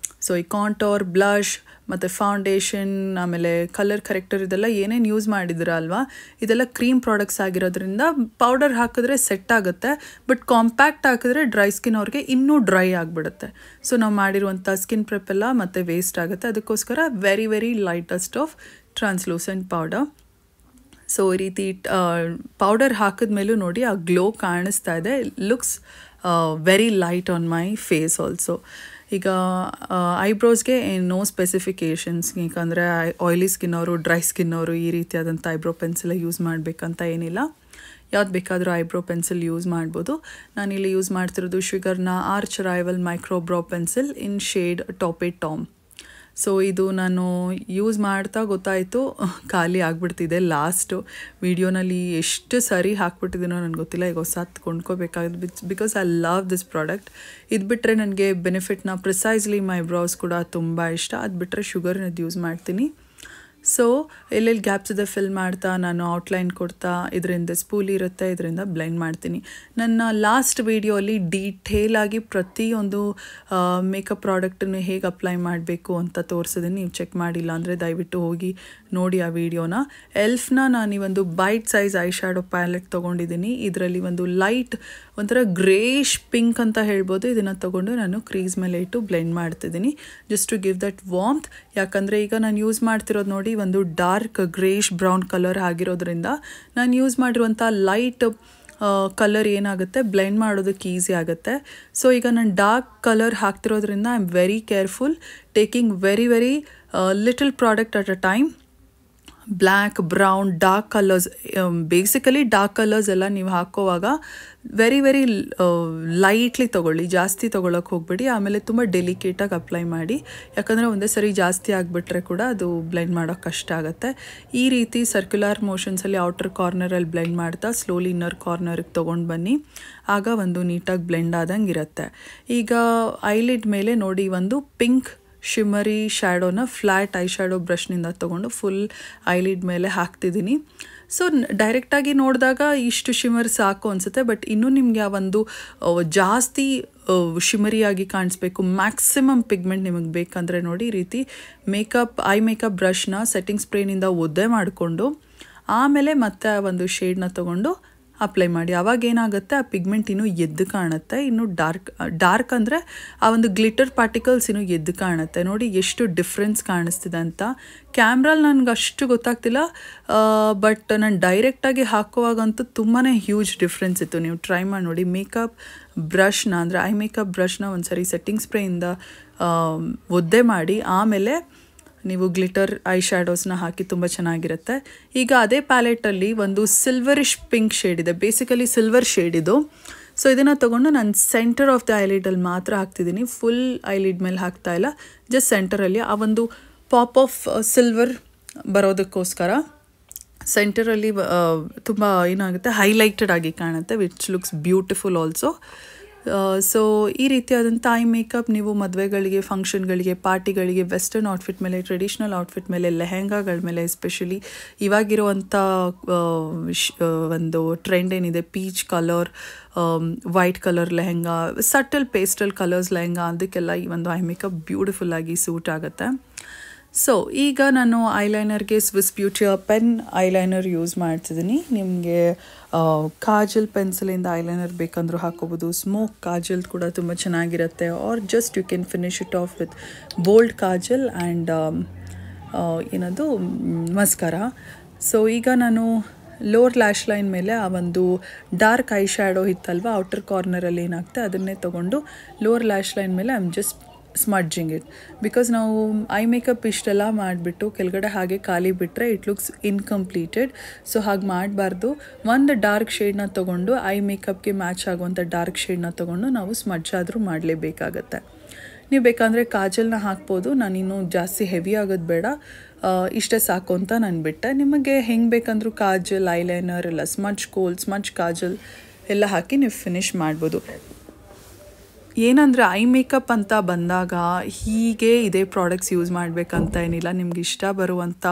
So ಈ ಕಾಂಟೋರ್, ಬ್ಲಷ್ ಮತ್ತು ಫೌಂಡೇಶನ್, ಆಮೇಲೆ ಕಲರ್ ಕರೆಕ್ಟರ್, ಇದೆಲ್ಲ ಏನೇನು ಯೂಸ್ ಮಾಡಿದ್ರ ಅಲ್ವಾ, ಇದೆಲ್ಲ ಕ್ರೀಮ್ ಪ್ರಾಡಕ್ಟ್ಸ್ ಆಗಿರೋದ್ರಿಂದ ಪೌಡರ್ ಹಾಕಿದ್ರೆ ಸೆಟ್ ಆಗುತ್ತೆ, ಬಟ್ ಕಾಂಪ್ಯಾಕ್ಟ್ ಹಾಕಿದ್ರೆ ಡ್ರೈ ಸ್ಕಿನ್ ಅವ್ರಿಗೆ ಇನ್ನೂ ಡ್ರೈ ಆಗಿಬಿಡುತ್ತೆ. ಸೊ ನಾವು ಮಾಡಿರುವಂಥ ಸ್ಕಿನ್ ಪ್ರೆಪ್ ಎಲ್ಲ ಮತ್ತೆ ವೇಸ್ಟ್ ಆಗುತ್ತೆ. ಅದಕ್ಕೋಸ್ಕರ very light dust of translucent powder. So ಈ ರೀತಿ ಪೌಡರ್ ಹಾಕಿದ್ಮೇಲೂ ನೋಡಿ ಆ ಗ್ಲೋ ಕಾಣಿಸ್ತಾ ಇದೆ. Looks very light on my face also. ಈಗ ಐಬ್ರೋಸ್ಗೆ ನೋ ಸ್ಪೆಸಿಫಿಕೇಷನ್ಸ್, ಯಾಕಂದರೆ ಆಯ್ಲಿ ಸ್ಕಿನ್ ಅವರು, ಡ್ರೈ ಸ್ಕಿನ್ ಅವರು ಈ ರೀತಿಯಾದಂಥ ಐಬ್ರೋ ಪೆನ್ಸಿಲ್ ಯೂಸ್ ಮಾಡಬೇಕಂತ ಏನಿಲ್ಲ. ಯಾವ್ದು ಬೇಕಾದರೂ ಐಬ್ರೋ ಪೆನ್ಸಿಲ್ ಯೂಸ್ ಮಾಡ್ಬೋದು. ನಾನಿಲ್ಲಿ ಯೂಸ್ ಮಾಡ್ತಿರೋದು ಶುಗರ್ನ arch rival micro brow pencil in shade taupe Tom. So ಇದು ನಾನು ಯೂಸ್ ಮಾಡ್ತಾ ಗೊತ್ತಾಯಿತು ಖಾಲಿ ಆಗಿಬಿಡ್ತಿದೆ. ಲಾಸ್ಟು ವಿಡಿಯೋನಲ್ಲಿ ಎಷ್ಟು ಸರಿ ಹಾಕ್ಬಿಟ್ಟಿದ್ದೀನೋ ನನಗೆ ಗೊತ್ತಿಲ್ಲ. ಈಗ ಹೊಸತ್ತು ಕೊಂಡ್ಕೋಬೇಕಾಗಿದೆ because I love this product. ಇದು ಬಿಟ್ಟರೆ ನನಗೆ ಬೆನಿಫಿಟ್ನ ಪ್ರಿಸೈಸ್ಲಿ ಮೈ ಬ್ರೌಸ್ ಕೂಡ ತುಂಬ ಇಷ್ಟ. ಅದು ಬಿಟ್ಟರೆ ಶುಗರ್ನದ್ದು ಯೂಸ್ ಮಾಡ್ತೀನಿ. ಸೊ ಎಲ್ಲೆಲ್ಲಿ ಗ್ಯಾಪ್ಸ್ ಇದೆ ಫಿಲ್ ಮಾಡ್ತಾ ನಾನು ಔಟ್ಲೈನ್ ಕೊಡ್ತಾ, ಇದರಿಂದ ಸ್ಪೂಲಿ ಇರುತ್ತೆ, ಇದರಿಂದ ಬ್ಲೆಂಡ್ ಮಾಡ್ತೀನಿ. ನನ್ನ ಲಾಸ್ಟ್ ವೀಡಿಯೋಲಿ ಡೀಟೇಲಾಗಿ ಪ್ರತಿಯೊಂದು ಮೇಕಪ್ ಪ್ರಾಡಕ್ಟನ್ನು ಹೇಗೆ ಅಪ್ಲೈ ಮಾಡಬೇಕು ಅಂತ ತೋರಿಸಿದ್ದೀನಿ. ನೀವು ಚೆಕ್ ಮಾಡಿಲ್ಲ ಅಂದರೆ ದಯವಿಟ್ಟು ಹೋಗಿ ನೋಡಿ ಆ ವಿಡಿಯೋನ. ಎಲ್ಫ್ನ ನಾನು ಈ ಒಂದು bite size I shadow palette ತೊಗೊಂಡಿದ್ದೀನಿ. ಇದರಲ್ಲಿ ಒಂದು ಲೈಟ್ ಒಂಥರ ಗ್ರೇಷ್ ಪಿಂಕ್ ಅಂತ ಹೇಳ್ಬೋದು. ಇದನ್ನು ತೊಗೊಂಡು ನಾನು ಕ್ರೀಸ್ ಮೇಲೆ ಇಟ್ಟು ಬ್ಲೆಂಡ್ ಮಾಡ್ತಿದ್ದೀನಿ just to give that warmth. ಯಾಕಂದರೆ ಈಗ ನಾನು ಯೂಸ್ ಮಾಡ್ತಿರೋದು ನೋಡಿ ಒಂದು ಡಾರ್ಕ್ ಗ್ರೇಷ್ ಬ್ರೌನ್ ಕಲರ್ ಆಗಿರೋದ್ರಿಂದ ನಾನು ಯೂಸ್ ಮಾಡಿರುವಂಥ ಲೈಟ್ ಕಲರ್ ಏನಾಗುತ್ತೆ ಬ್ಲೆಂಡ್ ಮಾಡೋದಕ್ಕೆ ಈಸಿ ಆಗುತ್ತೆ. ಸೊ ಈಗ ನಾನು ಡಾರ್ಕ್ ಕಲರ್ ಹಾಕ್ತಿರೋದ್ರಿಂದ I am very careful, taking very little product at a time. Black, brown, dark colours, basically dark colours ಎಲ್ಲ ನೀವು ಹಾಕೋವಾಗ ವೆರಿ ಲೈಟ್ಲಿ ತೊಗೊಳ್ಳಿ, ಜಾಸ್ತಿ ತೊಗೊಳಕ್ಕೆ ಹೋಗ್ಬೇಡಿ. ಆಮೇಲೆ ತುಂಬ ಡೆಲಿಕೇಟಾಗಿ ಅಪ್ಲೈ ಮಾಡಿ, ಯಾಕಂದರೆ ಒಂದೇ ಸರಿ ಜಾಸ್ತಿ ಆಗಿಬಿಟ್ರೆ ಕೂಡ ಅದು ಬ್ಲೆಂಡ್ ಮಾಡೋಕ್ಕೆ ಕಷ್ಟ ಆಗುತ್ತೆ. ಈ ರೀತಿ ಸರ್ಕ್ಯುಲರ್ ಮೋಷನ್ಸಲ್ಲಿ ಔಟರ್ ಕಾರ್ನರಲ್ಲಿ ಬ್ಲೆಂಡ್ ಮಾಡ್ತಾ ಸ್ಲೋಲಿ ಇನ್ನರ್ ಕಾರ್ನರಿಗೆ ತೊಗೊಂಡು ಬನ್ನಿ. ಆಗ ಒಂದು ನೀಟಾಗಿ ಬ್ಲೆಂಡ್ ಆದಂಗೆ ಇರುತ್ತೆ. ಈಗ ಐಲಿಡ್ ಮೇಲೆ ನೋಡಿ ಒಂದು ಪಿಂಕ್ ಶಿಮ್ಮರಿ ಶ್ಯಾಡೋನ ಫ್ಲ್ಯಾಟ್ ಐ ಶ್ಯಾಡೋ ಬ್ರಷ್ನಿಂದ ತೊಗೊಂಡು ಫುಲ್ ಐಲಿಡ್ ಮೇಲೆ ಹಾಕ್ತಿದ್ದೀನಿ. ಸೊ ಡೈರೆಕ್ಟಾಗಿ ನೋಡಿದಾಗ ಇಷ್ಟು ಶಿಮರ್ ಸಾಕು ಅನಿಸುತ್ತೆ, ಬಟ್ ಇನ್ನೂ ನಿಮಗೆ ಆ ಒಂದು ಜಾಸ್ತಿ ಶಿಮರಿಯಾಗಿ ಕಾಣಿಸ್ಬೇಕು, ಮ್ಯಾಕ್ಸಿಮಮ್ ಪಿಗ್ಮೆಂಟ್ ನಿಮಗೆ ಬೇಕಂದರೆ ನೋಡಿ ಈ ರೀತಿ ಐ ಮೇಕಪ್ ಬ್ರಷ್ನ ಸೆಟ್ಟಿಂಗ್ ಸ್ಪ್ರೇನಿಂದ ಒದ್ದೆ ಮಾಡಿಕೊಂಡು ಆಮೇಲೆ ಮತ್ತೆ ಆ ಒಂದು ಶೇಡ್ನ ತೊಗೊಂಡು ಅಪ್ಲೈ ಮಾಡಿ. ಆವಾಗ ಏನಾಗುತ್ತೆ, ಆ ಪಿಗ್ಮೆಂಟ್ ಇನ್ನೂ ಎದ್ದು ಕಾಣುತ್ತೆ, ಇನ್ನೂ ಡಾರ್ಕ್ ಅಂದರೆ ಆ ಒಂದು ಗ್ಲಿಟರ್ ಪಾರ್ಟಿಕಲ್ಸ್ ಇನ್ನೂ ಎದ್ದು ಕಾಣುತ್ತೆ. ನೋಡಿ ಎಷ್ಟು ಡಿಫ್ರೆನ್ಸ್ ಕಾಣಿಸ್ತಿದೆ ಅಂತ. ಕ್ಯಾಮ್ರಲ್ಲಿ ನನಗೆ ಅಷ್ಟು ಗೊತ್ತಾಗ್ತಿಲ್ಲ, ಬಟ್ ನಾನು ಡೈರೆಕ್ಟಾಗಿ ಹಾಕುವಾಗಂತೂ ತುಂಬಾ ಹ್ಯೂಜ್ ಡಿಫ್ರೆನ್ಸ್ ಇತ್ತು. ನೀವು ಟ್ರೈ ಮಾಡಿ ನೋಡಿ. ಮೇಕಪ್ ಬ್ರಷ್ನ ಅಂದರೆ ಐ ಮೇಕಪ್ ಬ್ರಷ್ನ ಒಂದು ಸರಿ ಸೆಟ್ಟಿಂಗ್ ಸ್ಪ್ರೇಯಿಂದ ಒದ್ದೆ ಮಾಡಿ ಆಮೇಲೆ ನೀವು ಗ್ಲಿಟರ್ ಐ ಶ್ಯಾಡೋಸ್ನ ಹಾಕಿ ತುಂಬ ಚೆನ್ನಾಗಿರುತ್ತೆ. ಈಗ ಅದೇ ಪ್ಯಾಲೆಟಲ್ಲಿ ಒಂದು ಸಿಲ್ವರಿಶ್ ಪಿಂಕ್ ಶೇಡ್ ಇದೆ, ಬೇಸಿಕಲಿ ಸಿಲ್ವರ್ ಶೇಡ್ ಇದು. ಸೊ ಇದನ್ನು ತೊಗೊಂಡು ನಾನು ಸೆಂಟರ್ ಆಫ್ ದ ಐಲಿಡಲ್ಲಿ ಮಾತ್ರ ಹಾಕ್ತಿದ್ದೀನಿ, ಫುಲ್ ಐಲಿಡ್ ಮೇಲೆ ಹಾಕ್ತಾ ಇಲ್ಲ, ಜಸ್ಟ್ ಸೆಂಟರಲ್ಲಿ ಆ ಒಂದು ಪಾಪ್ ಆಫ್ ಸಿಲ್ವರ್ ಬರೋದಕ್ಕೋಸ್ಕರ ಸೆಂಟರಲ್ಲಿ ತುಂಬ ಏನಾಗುತ್ತೆ ಹೈಲೈಟೆಡ್ ಆಗಿ ಕಾಣುತ್ತೆ, which looks beautiful also. So ಈ ರೀತಿಯಾದಂಥ ಐ ಮೇಕಪ್ ನೀವು ಮದುವೆಗಳಿಗೆ, ಫಂಕ್ಷನ್ಗಳಿಗೆ, ಪಾರ್ಟಿಗಳಿಗೆ, ವೆಸ್ಟರ್ನ್ ಔಟ್ಫಿಟ್ ಮೇಲೆ, ಟ್ರೆಡಿಷ್ನಲ್ ಔಟ್ಫಿಟ್ ಮೇಲೆ, ಲೆಹೆಂಗಾಗಳ ಮೇಲೆ, ಎಸ್ಪೆಷಲಿ ಇವಾಗಿರುವಂಥ ಒಂದು ಟ್ರೆಂಡ್ ಏನಿದೆ peach colour, white colour lehenga, subtle pastel colours lehenga, ಅದಕ್ಕೆಲ್ಲ ಈ ಒಂದು ಐ ಮೇಕಪ್ ಬ್ಯೂಟಿಫುಲ್ಲಾಗಿ ಸೂಟ್ ಆಗುತ್ತೆ. ಸೊ ಈಗ ನಾನು ಐಲೈನರ್ಗೆ ಸ್ವಿಸ್ ಬ್ಯೂಟಿಯ ಪೆನ್ ಐಲೈನರ್ ಯೂಸ್ ಮಾಡ್ತಿದ್ದೀನಿ. ನಿಮಗೆ ಕಾಜಲ್ ಪೆನ್ಸಿಲಿಂದ ಐಲೈನರ್ ಬೇಕಂದ್ರೂ ಹಾಕೋಬೋದು. ಸ್ಮೋಕ್ ಕಾಜಲ್ ಕೂಡ ತುಂಬ ಚೆನ್ನಾಗಿರುತ್ತೆ. Or just you can finish it off with bold kajal and ಏನದು ಮಸ್ಕರ. ಸೊ ಈಗ ನಾನು ಲೋವರ್ ಲ್ಯಾಶ್ ಲೈನ್ ಮೇಲೆ ಆ ಒಂದು ಡಾರ್ಕ್ ಐ ಶ್ಯಾಡೋ ಇತ್ತಲ್ವ ಔಟರ್ ಕಾರ್ನರಲ್ಲಿ ಏನಾಗುತ್ತೆ ಅದನ್ನೇ ತೊಗೊಂಡು ಲೋವರ್ ಲ್ಯಾಶ್ ಲೈನ್ ಮೇಲೆ I am just smudging it. Because ನಾವು ಐ ಮೇಕಪ್ ಇಷ್ಟೆಲ್ಲ ಮಾಡಿಬಿಟ್ಟು ಕೆಳಗಡೆ ಹಾಗೆ ಖಾಲಿ ಬಿಟ್ಟರೆ ಇಟ್ ಲುಕ್ಸ್ ಇನ್ಕಂಪ್ಲೀಟೆಡ್. ಸೊ ಹಾಗೆ ಮಾಡಬಾರ್ದು. ಒಂದು ಡಾರ್ಕ್ ಶೇಡ್ನ ತೊಗೊಂಡು ಐ ಮೇಕಪ್ಗೆ ಮ್ಯಾಚ್ ಆಗುವಂಥ ಡಾರ್ಕ್ ಶೇಡ್ನ ತೊಗೊಂಡು ನಾವು ಸ್ಮಡ್ಜ್ ಆದರೂ ಮಾಡಲೇಬೇಕಾಗತ್ತೆ. ನೀವು ಬೇಕಂದರೆ ಕಾಜಲ್ನ ಹಾಕ್ಬೋದು. ನಾನಿನ್ನೂ ಜಾಸ್ತಿ ಹೆವಿ ಆಗೋದು ಬೇಡ, ಇಷ್ಟೇ ಸಾಕು ಅಂತ ನಾನು ಬಿಟ್ಟೆ. ನಿಮಗೆ ಹೆಂಗೆ ಬೇಕಂದ್ರೂ ಕಾಜಲ್ ಐಲೈನರ್ ಇಲ್ಲ ಸ್ಮಡ್ಜ್ ಕೋಲ್ ಸ್ಮಡ್ಜ್ ಕಾಜಲ್ ಎಲ್ಲ ಹಾಕಿ ನೀವು ಫಿನಿಷ್ ಮಾಡ್ಬೋದು. ಏನಂದರೆ ಐ ಮೇಕಪ್ ಅಂತ ಬಂದಾಗ ಹೀಗೆ ಇದೇ ಪ್ರಾಡಕ್ಟ್ಸ್ ಯೂಸ್ ಮಾಡಬೇಕಂತ ಏನಿಲ್ಲ. ನಿಮ್ಗೆ ಇಷ್ಟ ಬರುವಂಥ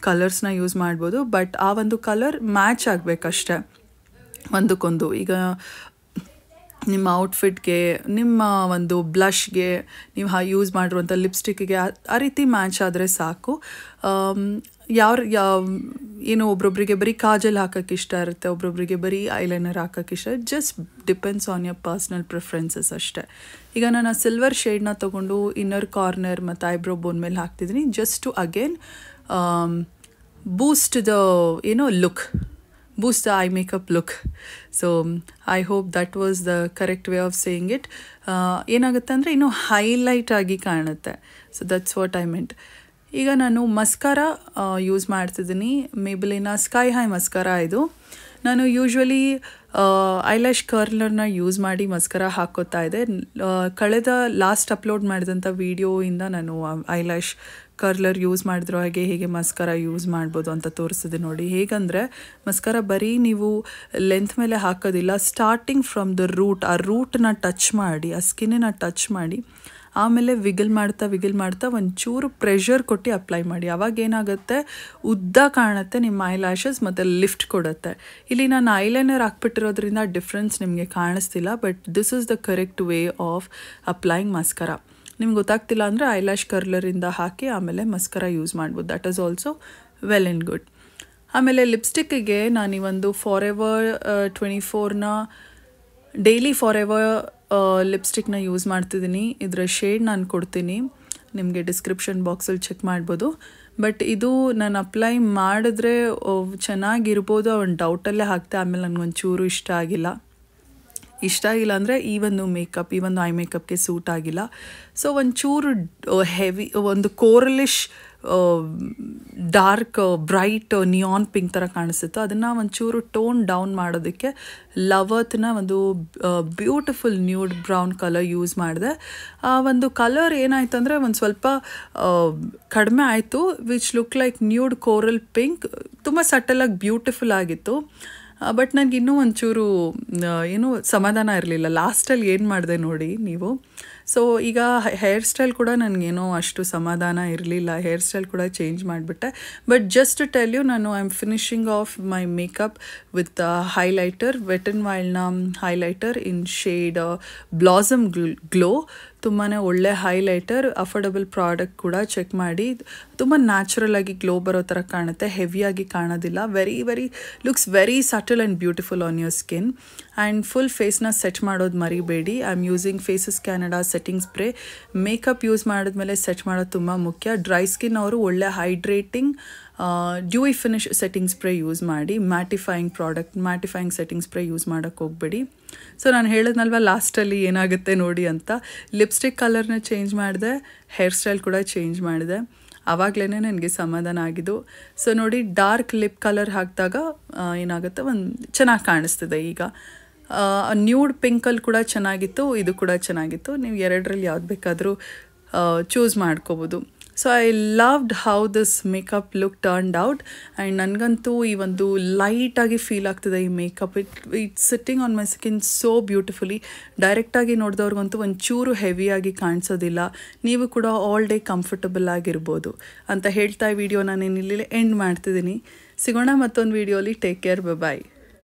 ಕಲರ್ಸ್ನ ಯೂಸ್ ಮಾಡ್ಬೋದು. ಬಟ್ ಆ ಒಂದು ಕಲರ್ ಮ್ಯಾಚ್ ಆಗಬೇಕಷ್ಟೆ ಒಂದಕ್ಕೊಂದು. ಈಗ ನಿಮ್ಮ ಔಟ್ಫಿಟ್ಗೆ, ನಿಮ್ಮ ಒಂದು ಬ್ಲಷ್ಗೆ, ನೀವು ಯೂಸ್ ಮಾಡಿರುವಂಥ ಲಿಪ್ಸ್ಟಿಕ್ಗೆ ಆ ರೀತಿ ಮ್ಯಾಚ್ ಆದರೆ ಸಾಕು. ಏನೋ ಒಬ್ರೊಬ್ಬರಿಗೆ ಬರೀ ಕಾಜಲ್ ಹಾಕೋಕ್ಕೆ ಇಷ್ಟ ಇರುತ್ತೆ, ಒಬ್ರೊಬ್ಬರಿಗೆ ಬರೀ ಐಲೈನರ್ ಹಾಕೋಕ್ಕೆ ಇಷ್ಟ. Just depends on your personal preferences ಅಷ್ಟೇ. ಈಗ ನಾನು ಸಿಲ್ವರ್ ಶೇಡ್ನ ತೊಗೊಂಡು ಇನ್ನರ್ ಕಾರ್ನರ್ ಮತ್ತು ಐಬ್ರೋ ಬೋನ್ ಮೇಲೆ ಹಾಕ್ತಿದ್ದೀನಿ just to again boost the look, boost the eye makeup look. So I hope that was the correct way of saying it. ಏನಾಗುತ್ತೆ ಅಂದರೆ ಇನ್ನೂ ಹೈಲೈಟ್ ಆಗಿ ಕಾಣುತ್ತೆ. So that's what I made. ಈಗ ನಾನು ಮಸ್ಕಾರ ಯೂಸ್ ಮಾಡ್ತಿದ್ದೀನಿ. ಮೇಬಲಿನ ಸ್ಕೈ ಹೈ ಮಸ್ಕಾರ ಇದು. ನಾನು ಯೂಶ್ವಲಿ ಐಲ್ಯಾಶ್ ಕರ್ಲರ್ನ ಯೂಸ್ ಮಾಡಿ ಮಸ್ಕರ ಹಾಕೋತಾ ಇದೆ. ಕಳೆದ ಲಾಸ್ಟ್ ಅಪ್ಲೋಡ್ ಮಾಡಿದಂಥ ವೀಡಿಯೋಯಿಂದ ನಾನು ಐಲ್ಯಾಶ್ ಕರ್ಲರ್ ಯೂಸ್ ಮಾಡಿದ್ರು ಹೇಗೆ ಮಸ್ಕರ ಯೂಸ್ ಮಾಡ್ಬೋದು ಅಂತ ತೋರಿಸಿದೆ ನೋಡಿ. ಹೇಗಂದರೆ ಮಸ್ಕರ ಬರೀ ನೀವು ಲೆಂತ್ ಮೇಲೆ ಹಾಕೋದಿಲ್ಲ, ಸ್ಟಾರ್ಟಿಂಗ್ ಫ್ರಮ್ ದ ರೂಟ್, ಆ ರೂಟನ್ನ ಟಚ್ ಮಾಡಿ, ಆ ಸ್ಕಿನ್ನನ್ನು ಟಚ್ ಮಾಡಿ, ಆಮೇಲೆ ವಿಗಲ್ ಮಾಡ್ತಾ ಒಂಚೂರು ಪ್ರೆಷರ್ ಕೊಟ್ಟು ಅಪ್ಲೈ ಮಾಡಿ. ಆವಾಗ ಏನಾಗುತ್ತೆ, ಉದ್ದ ಕಾಣುತ್ತೆ ನಿಮ್ಮ ಐ ಲ್ಯಾಶಸ್ ಮತ್ತು ಲಿಫ್ಟ್ ಕೊಡುತ್ತೆ. ಇಲ್ಲಿ ನಾನು ಐಲೈನರ್ ಹಾಕ್ಬಿಟ್ಟಿರೋದ್ರಿಂದ ಡಿಫ್ರೆನ್ಸ್ ನಿಮಗೆ ಕಾಣಿಸ್ತಿಲ್ಲ. But this is the correct way of applying ಮಸ್ಕರ. ನಿಮ್ಗೆ ಗೊತ್ತಾಗ್ತಿಲ್ಲ ಅಂದರೆ ಐಲ್ಯಾಶ್ ಕರ್ಲರಿಂದ ಹಾಕಿ ಆಮೇಲೆ ಮಸ್ಕರ ಯೂಸ್ ಮಾಡ್ಬೋದು. That is also well and good. ಆಮೇಲೆ ಲಿಪ್ಸ್ಟಿಕ್ಕಿಗೆ ನಾನು ಈ ಒಂದು ಫಾರೆವರ್ 24ನ ಡೈಲಿ ಫಾರೆವರ್ ಲಿಪ್ಸ್ಟಿಕ್ನ ಯೂಸ್ ಮಾಡ್ತಿದ್ದೀನಿ. ಇದರ ಶೇಡ್ ನಾನು ಕೊಡ್ತೀನಿ, ನಿಮಗೆ ಡಿಸ್ಕ್ರಿಪ್ಷನ್ ಬಾಕ್ಸಲ್ಲಿ ಚೆಕ್ ಮಾಡ್ಬೋದು. ಬಟ್ ಇದು ನಾನು ಅಪ್ಲೈ ಮಾಡಿದ್ರೆ ಚೆನ್ನಾಗಿರ್ಬೋದು ಒಂದು ಡೌಟಲ್ಲೇ ಹಾಕ್ತೆ. ಆಮೇಲೆ ನನಗೊಂಚೂರು ಇಷ್ಟ ಆಗಿಲ್ಲ ಅಂದರೆ ಈ ಒಂದು ಮೇಕಪ್, ಈ ಒಂದು ಐ ಮೇಕಪ್ಗೆ ಸೂಟ್ ಆಗಿಲ್ಲ. ಸೊ ಒಂಚೂರು ಹೆವಿ, ಒಂದು ಕೋರಲಿಶ್ ಡಾರ್ಕ್ ಬ್ರೈಟ್ ನಿಯಾನ್ ಪಿಂಕ್ ಥರ ಕಾಣಿಸುತ್ತೋ ಅದನ್ನು ಒಂಚೂರು ಟೋನ್ ಡೌನ್ ಮಾಡೋದಕ್ಕೆ ಲವತ್ನ ಒಂದು beautiful nude brown colour use ಮಾಡಿದೆ. ಆ ಒಂದು ಕಲರ್ ಏನಾಯ್ತು ಅಂದರೆ ಒಂದು ಸ್ವಲ್ಪ ಕಡಿಮೆ ಆಯಿತು, which look like nude coral pink. ತುಂಬ ಸಟಲಾಗಿ ಬ್ಯೂಟಿಫುಲ್ ಆಗಿತ್ತು. ಬಟ್ ನನಗೆ ಇನ್ನೂ ಒಂಚೂರು ಸಮಾಧಾನ ಇರಲಿಲ್ಲ. ಲಾಸ್ಟಲ್ಲಿ ಏನು ಮಾಡಿದೆ ನೋಡಿ ನೀವು. ಸೊ ಈಗ ಹೇರ್ ಸ್ಟೈಲ್ ಕೂಡ ನನಗೇನೋ ಅಷ್ಟು ಸಮಾಧಾನ ಇರಲಿಲ್ಲ, ಹೇರ್ ಸ್ಟೈಲ್ ಕೂಡ ಚೇಂಜ್ ಮಾಡಿಬಿಟ್ಟೆ. ಬಟ್ ಜಸ್ಟ್ ಟೆಲ್ ಯು, ನಾನು I am finishing off my makeup with highlighter, wet and ವೈಲ್ಡ್ನ highlighter in shade blossom glow. ತುಂಬಾ ಒಳ್ಳೆ ಹೈಲೈಟರ್, ಅಫೋರ್ಡಬಲ್ ಪ್ರಾಡಕ್ಟ್ ಕೂಡ. ಚೆಕ್ ಮಾಡಿ, ತುಂಬ ನ್ಯಾಚುರಲ್ ಆಗಿ ಗ್ಲೋ ಬರೋ ಥರ ಕಾಣುತ್ತೆ, ಹೆವಿಯಾಗಿ ಕಾಣೋದಿಲ್ಲ. Very looks very subtle and beautiful on your skin. And full ಫೇಸ್ನ ಸೆಟ್ ಮಾಡೋದು ಮರಿಬೇಡಿ. I am using Faces Canada setting spray. Makeup use ಮಾಡಿದ್ಮೇಲೆ ಸೆಟ್ ಮಾಡೋದು ತುಂಬ ಮುಖ್ಯ. ಡ್ರೈ ಸ್ಕಿನ್ ಅವರು ಒಳ್ಳೆ hydrating dewy finish setting spray use ಮಾಡಿ. ಮ್ಯಾಟಿಫೈಯಿಂಗ್ ಸೆಟ್ಟಿಂಗ್ ಸ್ಪ್ರೇ ಯೂಸ್ ಮಾಡೋಕ್ಕೆ ಹೋಗಬೇಡಿ. ಸೊ ನಾನು ಹೇಳಿದ್ನಲ್ವ ಲಾಸ್ಟಲ್ಲಿ ಏನಾಗುತ್ತೆ ನೋಡಿ ಅಂತ. ಲಿಪ್ಸ್ಟಿಕ್ ಕಲರ್ನ ಚೇಂಜ್ ಮಾಡಿದೆ, ಹೇರ್ ಸ್ಟೈಲ್ ಕೂಡ ಚೇಂಜ್ ಮಾಡಿದೆ. ಆವಾಗಲೇ ನನಗೆ ಸಮಾಧಾನ ಆಗಿದ್ದು. ಸೊ ನೋಡಿ, ಡಾರ್ಕ್ ಲಿಪ್ ಕಲರ್ ಹಾಕಿದಾಗ ಏನಾಗುತ್ತೆ, ಚೆನ್ನಾಗಿ ಕಾಣಿಸ್ತಿದೆ. ಈಗ ನ್ಯೂಡ್ ಪಿಂಕಲ್ಲಿ ಕೂಡ ಚೆನ್ನಾಗಿತ್ತು, ಇದು ಕೂಡ ಚೆನ್ನಾಗಿತ್ತು. ನೀವು ಎರಡರಲ್ಲಿ ಯಾವ್ದು ಬೇಕಾದರೂ ಚೂಸ್ ಮಾಡ್ಕೋಬೋದು. So I loved how this makeup look turned out. And ನನಗಂತೂ ಈ ಒಂದು ಲೈಟಾಗಿ ಫೀಲ್ ಆಗ್ತದೆ ಈ makeup. It's sitting on my skin so beautifully. ಡೈರೆಕ್ಟಾಗಿ ನೋಡಿದವ್ರಿಗಂತೂ ಒಂಚೂರು ಹೆವಿಯಾಗಿ ಕಾಣಿಸೋದಿಲ್ಲ. ನೀವು ಕೂಡ ಆಲ್ ಡೇ ಕಂಫರ್ಟಬಲ್ ಆಗಿರ್ಬೋದು ಅಂತ ಹೇಳ್ತಾ ಈ ವಿಡಿಯೋ ನಾನು ಇಲ್ಲಿ ಎಂಡ್ ಮಾಡ್ತಿದ್ದೀನಿ. ಸಿಗೋಣ ಮತ್ತೊಂದು ವಿಡಿಯೋಲಿ. ಟೇಕ್ ಕೇರ್, ಬಾಯ್.